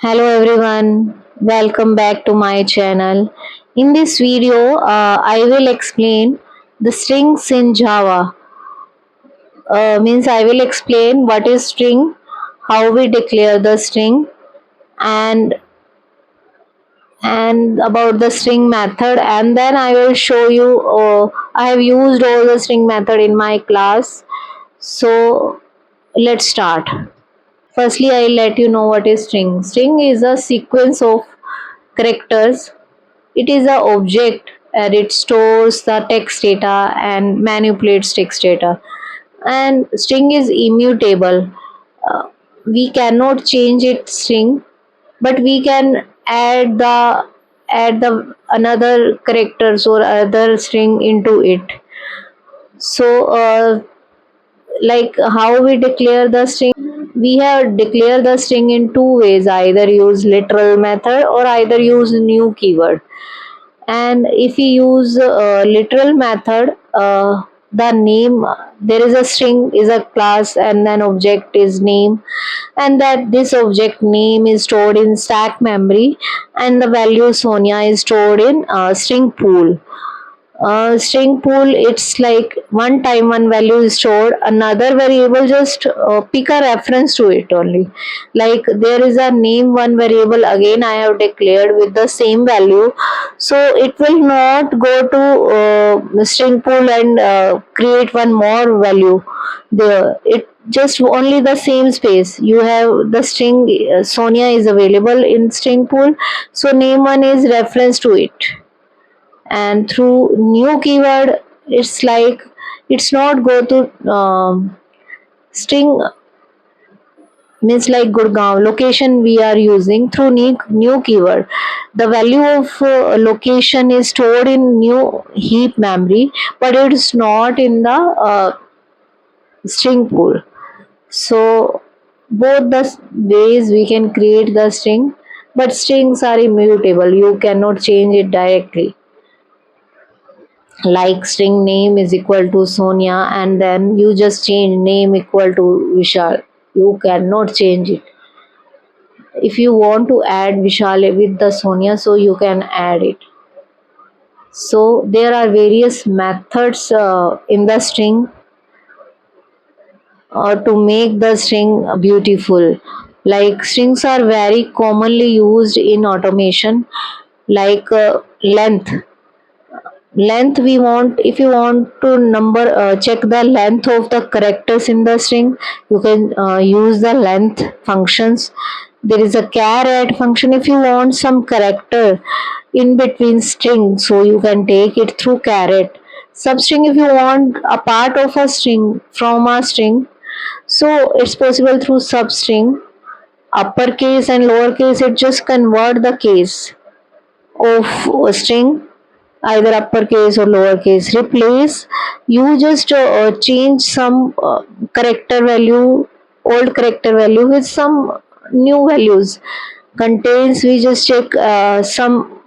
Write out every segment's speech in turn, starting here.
Hello everyone, welcome back to my channel. In this video, I will explain the strings in Java. Means I will explain what is string, how we declare the string, and about the string method, and then I will show you. I have used all the string method in my class. So let's start. Firstly, I'll let you know what is string. String is a sequence of characters. It is an object and it stores the text data and manipulates text data. And string is immutable. Uh, we cannot change its string, but we can add the another characters or other string into it. So, like how we declare the string, we have declare the string in two ways: either use literal method or either use new keyword. And if we use literal method, the name, there is a string is a class and then object is name, and that this object name is stored in stack memory, and the value Sonia is stored in string pool. String pool, it's like one time one value is stored, another variable just pick a reference to it only. Like there is a name one variable, again I have declared with the same value, so it will not go to string pool and create one more value there. It just only the same space you have the string Sonia is available in string pool, so name one is reference to it. And through new keyword, it's like it's not go to string, means like Gurgaon location we are using through new keyword. The value of location is stored in new heap memory, but it is not in the string pool. So both the ways we can create the string, but strings are immutable, you cannot change it directly. Like string name is equal to Sonia, and then you just change name equal to Vishal. You cannot change it. If you want to add Vishal with the Sonia, so you can add it. So there are various methods in the string to make the string beautiful. Like strings are very commonly used in automation, like length. We want, if you want to number check the length of the characters in the string, you can use the length functions. There is a charAt function if you want some character in between string, so you can take it through charAt. Substring if you want a part of a string from a string, so it's possible through substring. Uppercase and lowercase, it just convert the case of a string, either uppercase or lowercase. Replace, you just change some character value, old character value with some new values. Contains, we just check some,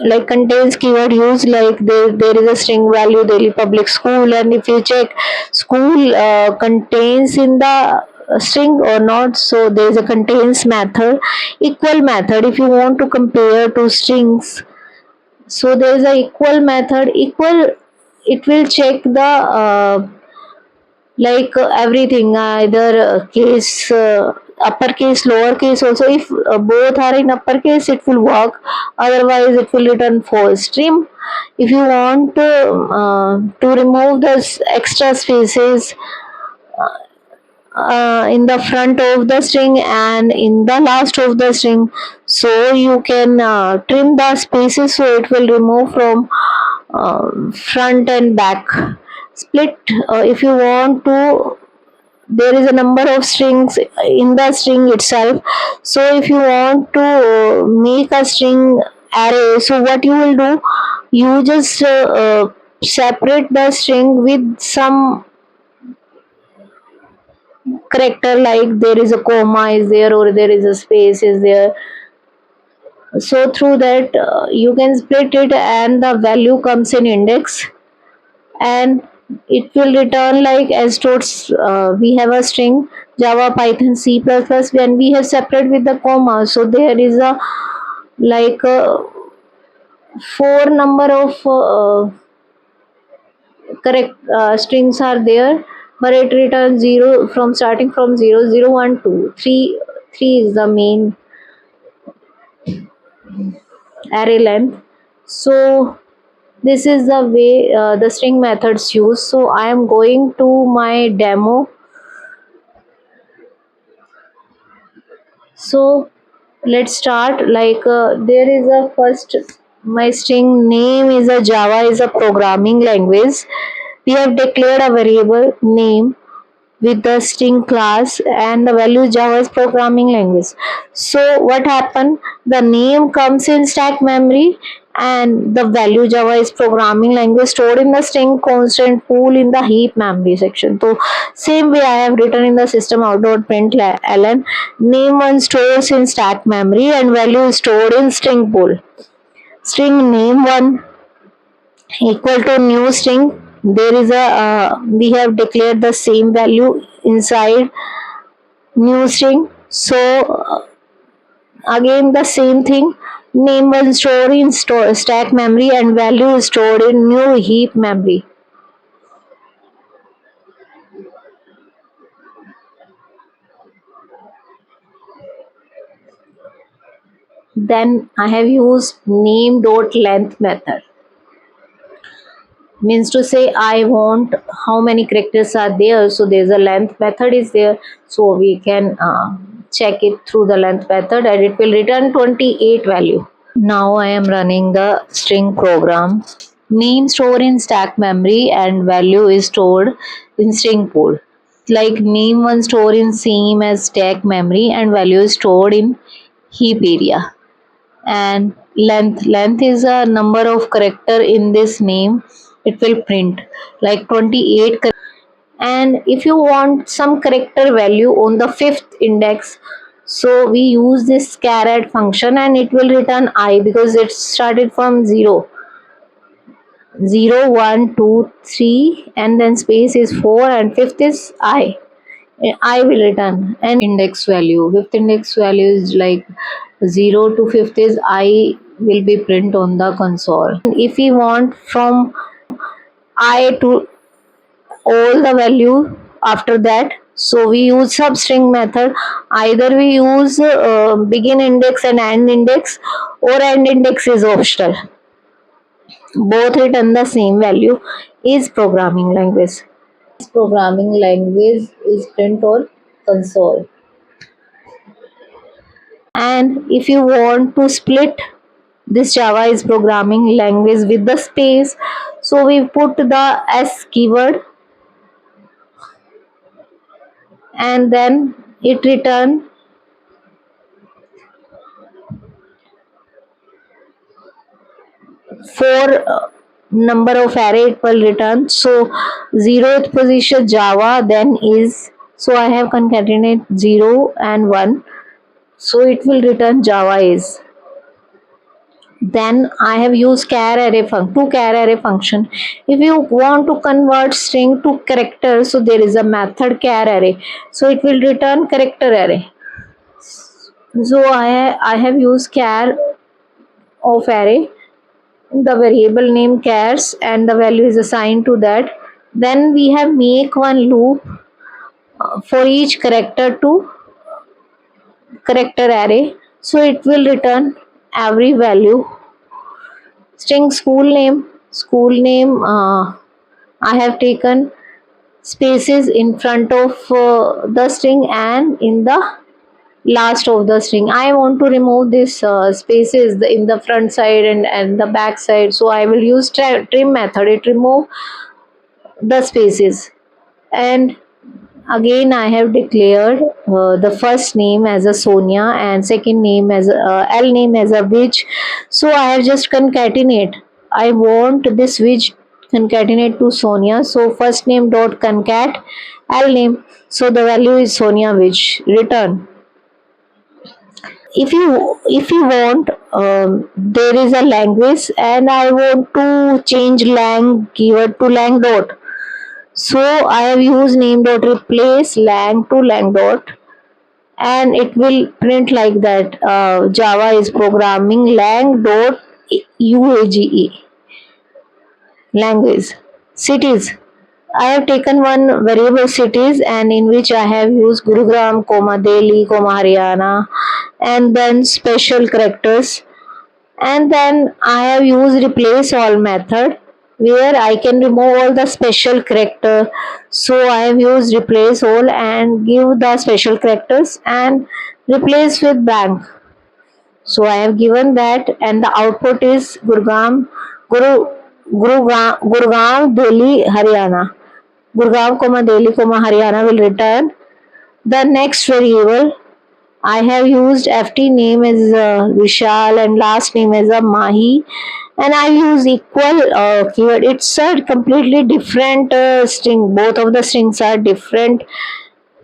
like contains keyword use, like there is a string value daily public school, and if you check school contains in the string or not, so there is a contains method. Equal method, if you want to compare two strings, so there is a equal method. Equal, it will check the like everything, either case, uppercase, lowercase also. If both are in uppercase, it will work, otherwise it will return false. Trim, if you want to remove the extra spaces in the front of the string and in the last of the string, so you can trim the spaces, so it will remove from front and back. Split, if you want to, there is a number of strings in the string itself, so if you want to make a string array, so what you will do, you just separate the string with some character, like there is a comma is there or there is a space is there, so through that you can split it and the value comes in index, and it will return like as totes. We have a string, Java, Python, C++, when we have separate with the comma, so there is a like four number of correct strings are there, but it returns zero from starting from 0, 0, 1, 2, 3. 3 is the main array length. So this is the way the string methods use. So I am going to my demo. So let's start. Like there is a first, my string name is a Java is a programming language. We have declared a variable name with the string class and the value Java is programming language. So what happened? The name comes in stack memory and the value Java is programming language stored in the string constant pool in the heap memory section. So same way I have written in the system out.println name one stores in stack memory and value is stored in string pool. String name one equal to new string, there is a we have declared the same value inside new string. So again the same thing, name was stored in stack memory and value is stored in new heap memory. Then I have used name dot length method, means to say I want how many characters are there, so there's a length method is there, so we can check it through the length method and it will return 28 value. Now I am running the string program. Name stored in stack memory and value is stored in string pool. Like name one stored in same as stack memory and value is stored in heap area. And length is a number of character in this name, it will print like 28. And if you want some character value on the fifth index, so we use this charAt function and it will return I because it started from 0, 0, 1, 2, 3 and then space is 4 and fifth is I will return an index value. Fifth index value is like 0 to fifth is I will be print on the console. If we want from I to all the value after that, so we use substring method. Either we use begin index and end index, or end index is optional. Both return the same value. Is programming language. Programming language is print on console. And if you want to split this Java is programming language with the space, so we put the S keyword and then it return four number of array it will return. So 0th position Java, then is, so I have concatenate 0 and 1, so it will return Java is. Then I have used two char array function. If you want to convert string to character, so there is a method char array, so it will return character array. So I have used char of array, the variable name chars and the value is assigned to that. Then we have make one loop for each character to character array, so it will return every value. String school name I have taken spaces in front of the string and in the last of the string. I want to remove this spaces in the front side and the back side, so I will use trim method. It remove the spaces. And again I have declared the first name as a Sonia and second name as L name as a Which. So I have just concatenate. I want this Which concatenate to Sonia. So first name dot concat L name. So the value is Sonia Which return. If you want, there is a language and I want to change lang keyword to lang dot. So I have used name dot replace lang to lang dot, and it will print like that. Java is programming lang dot uage language. Cities. I have taken one variable cities, and in which I have used Gurugram, comma Delhi, comma Haryana, and then special characters, and then I have used replace all method where I can remove all the special character. So I have used replace all and give the special characters and replace with blank. So I have given that, and the output is Gurgaon, Delhi, Haryana. Gurgaon, Delhi, Haryana will return the next variable. I have used FT name as Vishal and last name as a Mahi, and I use equal keyword. It's a completely different string. Both of the strings are different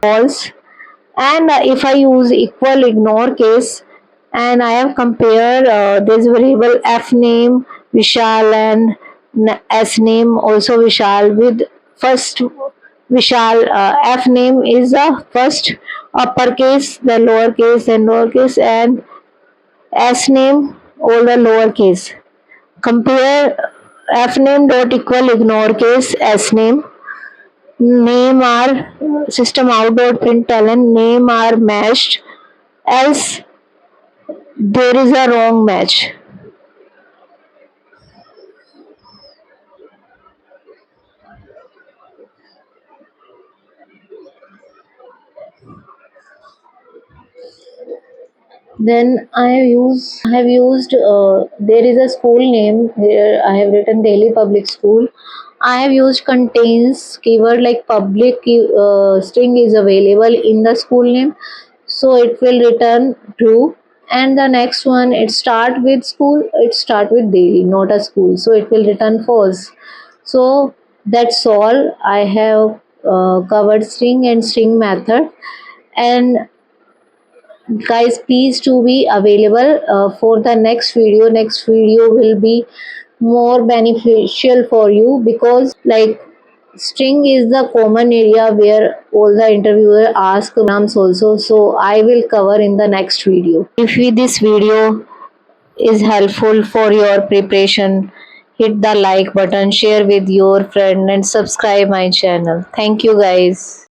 false. And if I use equal ignore case, and I have compared this variable F name Vishal and S name also Vishal with first Vishal. F name is the first uppercase, the lowercase and lowercase, and S name all the lowercase. Compare F name dot equal ignore case S name. Name are system out dot println name are matched, else there is a wrong match. Then I have used there is a school name here. I have written Delhi Public School. I have used contains keyword like public string is available in the school name, so it will return true. And the next one, it start with school, it start with Delhi, not a school, so it will return false. So that's all. I have covered string and string method. And guys, please to be available for the next video will be more beneficial for you, because like string is the common area where all the interviewer ask programs also, so I will cover in the next video. If this video is helpful for your preparation, hit the like button, share with your friend and subscribe my channel. Thank you guys.